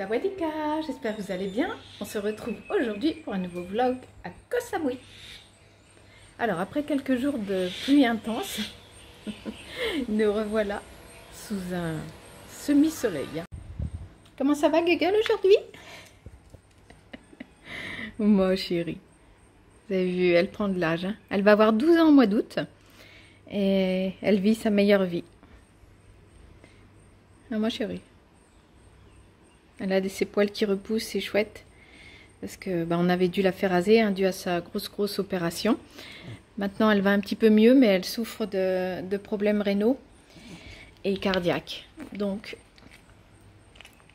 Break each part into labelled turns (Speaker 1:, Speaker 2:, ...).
Speaker 1: Sawadika, j'espère que vous allez bien. On se retrouve aujourd'hui pour un nouveau vlog à Koh Samui. Alors après quelques jours de pluie intense, nous revoilà sous un semi-soleil. Comment ça va Gueule aujourd'hui? Moi chérie, vous avez vu, elle prend de l'âge. Hein. Elle va avoir 12 ans au mois d'août et elle vit sa meilleure vie. Ah, moi chérie. Elle a ses poils qui repoussent, c'est chouette. Parce que on avait dû la faire raser, hein, dû à sa grosse opération. Maintenant, elle va un petit peu mieux, mais elle souffre de problèmes rénaux et cardiaques. Donc,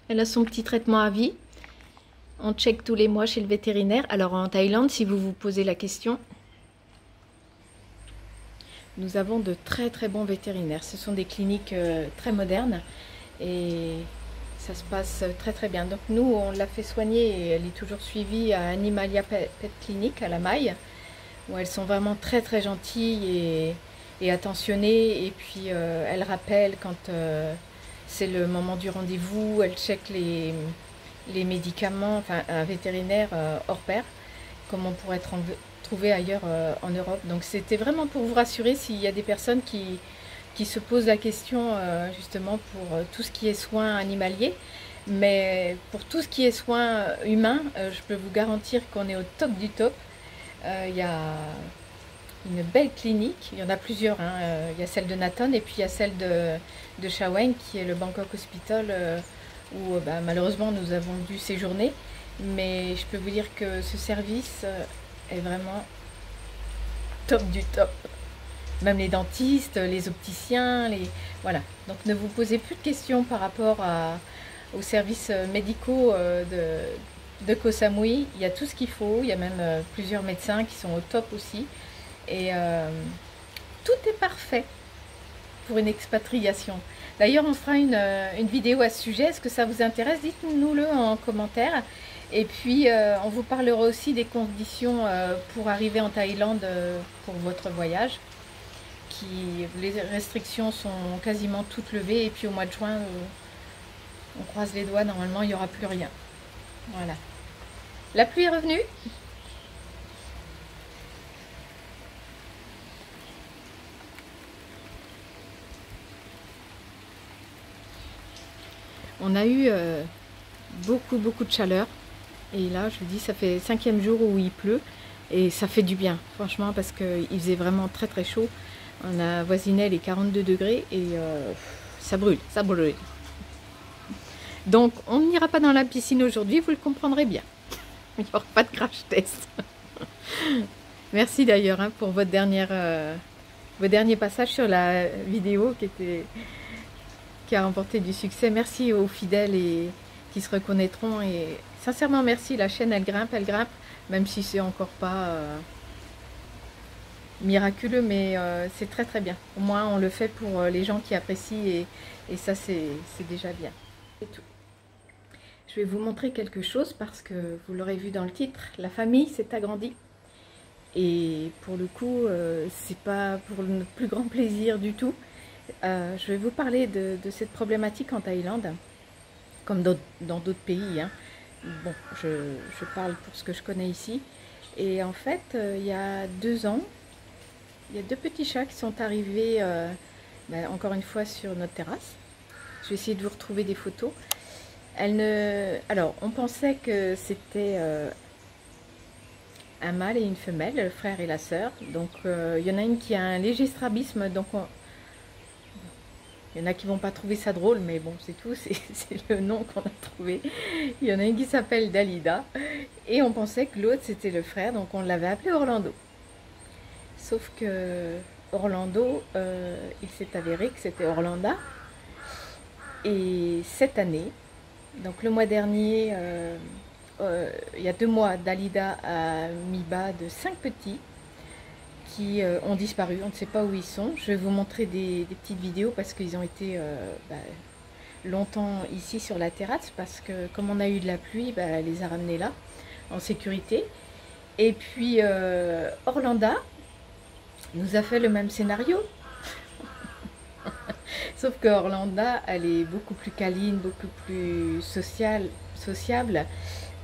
Speaker 1: elle a son petit traitement à vie. On check tous les mois chez le vétérinaire. Alors, en Thaïlande, si vous vous posez la question, nous avons de très bons vétérinaires. Ce sont des cliniques très modernes et ça se passe très bien. Donc nous, on l'a fait soigner et elle est toujours suivie à Animalia Pet Clinic à La Maille, où elles sont vraiment très gentilles et attentionnées. Et puis elles rappellent quand c'est le moment du rendez-vous, elles checkent les médicaments, enfin un vétérinaire hors pair, comme on pourrait trouver ailleurs en Europe. Donc c'était vraiment pour vous rassurer s'il y a des personnes qui se posent la question justement pour tout ce qui est soins animaliers, mais pour tout ce qui est soins humains, je peux vous garantir qu'on est au top du top. Il y a une belle clinique, il y en a plusieurs, hein. Il y a celle de Naton et puis il y a celle de Chaweng qui est le Bangkok Hospital où malheureusement nous avons dû séjourner, mais je peux vous dire que ce service est vraiment top du top. Même les dentistes, les opticiens, voilà. Donc ne vous posez plus de questions par rapport aux services médicaux de Koh Samui. Il y a tout ce qu'il faut, il y a même plusieurs médecins qui sont au top aussi. Et tout est parfait pour une expatriation. D'ailleurs, on fera une vidéo à ce sujet. Est-ce que ça vous intéresse? Dites-nous-le en commentaire. Et puis, on vous parlera aussi des conditions pour arriver en Thaïlande pour votre voyage. Les restrictions sont quasiment toutes levées et puis au mois de juin, on croise les doigts, normalement il n'y aura plus rien. Voilà. La pluie est revenue. On a eu beaucoup de chaleur et là je vous dis ça fait 5e jour où il pleut et ça fait du bien franchement parce qu'il faisait vraiment très chaud. On a avoisiné les 42 degrés et ça brûle. Donc on n'ira pas dans la piscine aujourd'hui, vous le comprendrez bien. Il n'y aura pas de crash test. Merci d'ailleurs hein, pour vos derniers passages sur la vidéo qui a remporté du succès. Merci aux fidèles et qui se reconnaîtront. Et sincèrement merci, la chaîne elle grimpe, même si c'est encore pas miraculeux, mais c'est très bien. Au moins on le fait pour les gens qui apprécient et ça c'est déjà bien. C'est tout. Je vais vous montrer quelque chose parce que vous l'aurez vu dans le titre, la famille s'est agrandie et pour le coup c'est pas pour le plus grand plaisir du tout. Je vais vous parler de cette problématique en Thaïlande comme dans d'autres pays, hein. Bon, je parle pour ce que je connais ici et en fait il y a 2 ans il y a 2 petits chats qui sont arrivés, encore une fois, sur notre terrasse. Je vais essayer de vous retrouver des photos. Alors, on pensait que c'était un mâle et une femelle, le frère et la sœur. Donc, il y en a une qui a un léger strabisme. Donc, il y en a qui vont pas trouver ça drôle, mais bon, c'est tout. C'est le nom qu'on a trouvé. Il y en a une qui s'appelle Dalida. Et on pensait que l'autre, c'était le frère. Donc, on l'avait appelé Orlando. Sauf que Orlando, il s'est avéré que c'était Orlanda. Et cette année, donc le mois dernier, il y a 2 mois, Dalida a mis bas de 5 petits qui ont disparu. On ne sait pas où ils sont. Je vais vous montrer des petites vidéos parce qu'ils ont été longtemps ici sur la terrasse parce que comme on a eu de la pluie, elle les a ramenés là en sécurité. Et puis Orlanda nous a fait le même scénario. Sauf que Orlanda, elle est beaucoup plus câline, beaucoup plus sociale sociable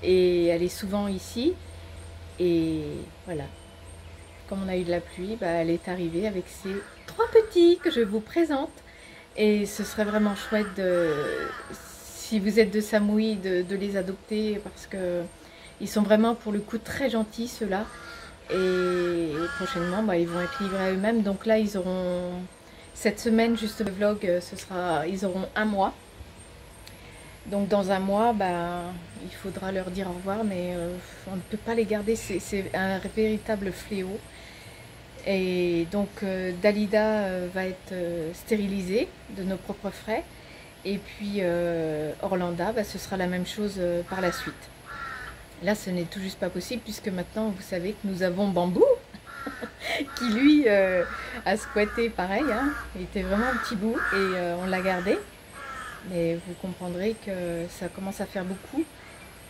Speaker 1: et elle est souvent ici. Et voilà, comme on a eu de la pluie, bah, elle est arrivée avec ses 3 petits que je vous présente. Et ce serait vraiment chouette, si vous êtes de Samui, de les adopter parce que ils sont vraiment pour le coup très gentils ceux-là. Et prochainement, bah, ils vont être livrés à eux-mêmes. Donc là, ils auront cette semaine, juste le vlog, ils auront 1 mois. Donc dans 1 mois, bah, il faudra leur dire au revoir, mais on ne peut pas les garder, c'est un véritable fléau. Et donc Dalida va être stérilisée de nos propres frais. Et puis Orlanda, bah, ce sera la même chose par la suite. Là, ce n'est tout juste pas possible puisque maintenant, vous savez que nous avons Bambou qui lui a squatté pareil. Hein. Il était vraiment un petit bout et on l'a gardé. Mais vous comprendrez que ça commence à faire beaucoup.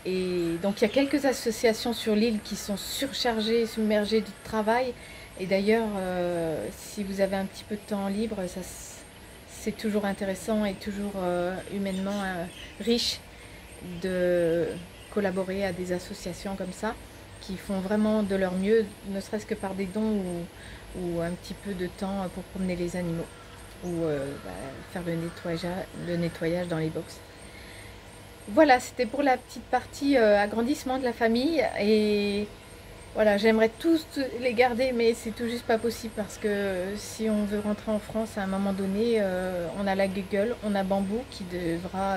Speaker 1: Et donc il y a quelques associations sur l'île qui sont surchargées, submergées de travail. Et d'ailleurs, si vous avez un petit peu de temps libre, c'est toujours intéressant et toujours humainement riche de collaborer à des associations comme ça, qui font vraiment de leur mieux, ne serait-ce que par des dons ou un petit peu de temps pour promener les animaux, ou faire le nettoyage dans les box. Voilà, c'était pour la petite partie agrandissement de la famille. Et voilà, j'aimerais tous les garder, mais c'est tout juste pas possible parce que si on veut rentrer en France à un moment donné, on a la gueule, on a Bambou qui devra,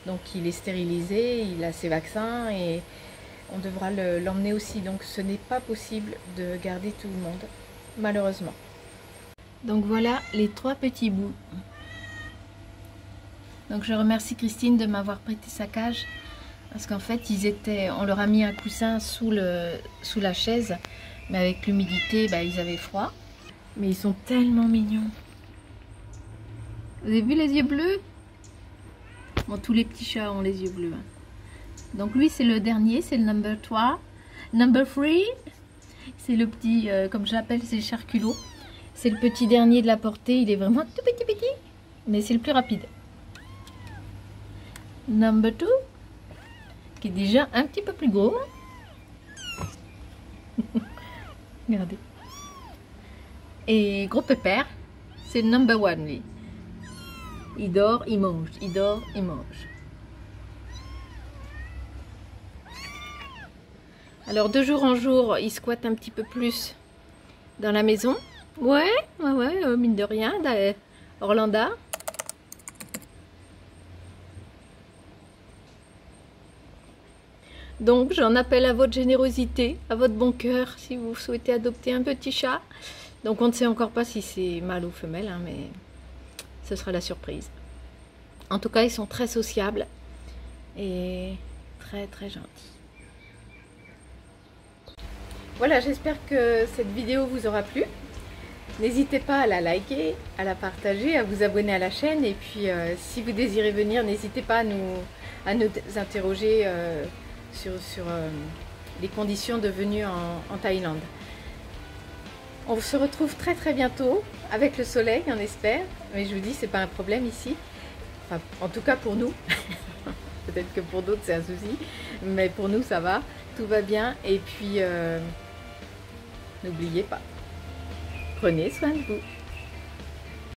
Speaker 1: donc il est stérilisé, il a ses vaccins et on devra l'emmener aussi. Donc ce n'est pas possible de garder tout le monde, malheureusement. Donc voilà les 3 petits bouts. Donc je remercie Christine de m'avoir prêté sa cage. Parce qu'en fait, on leur a mis un coussin sous la chaise, mais avec l'humidité, bah, ils avaient froid. Mais ils sont tellement mignons. Vous avez vu les yeux bleus? Bon, tous les petits chats ont les yeux bleus. Hein. Donc lui, c'est le dernier, c'est le number 3. Number 3, c'est le petit, comme j'appelle, c'est le charculot. C'est le petit dernier de la portée, il est vraiment tout petit, mais c'est le plus rapide. Number 2. Qui est déjà un petit peu plus gros. Regardez. Et gros pépère, c'est le number 1 lui. Il dort, il mange, il dort, il mange. Alors de jour en jour, il squatte un petit peu plus dans la maison. Ouais, mine de rien, Orlanda. Donc j'en appelle à votre générosité, à votre bon cœur, si vous souhaitez adopter un petit chat. Donc on ne sait encore pas si c'est mâle ou femelle, hein, mais ce sera la surprise. En tout cas, ils sont très sociables et très très gentils. Voilà, j'espère que cette vidéo vous aura plu. N'hésitez pas à la liker, à la partager, à vous abonner à la chaîne. Et puis si vous désirez venir, n'hésitez pas à nous interroger sur les conditions de venue en Thaïlande. On se retrouve très très bientôt avec le soleil, on espère, mais je vous dis, c'est pas un problème ici, enfin, en tout cas pour nous. Peut-être que pour d'autres c'est un souci, mais pour nous ça va, tout va bien. Et puis n'oubliez pas, prenez soin de vous.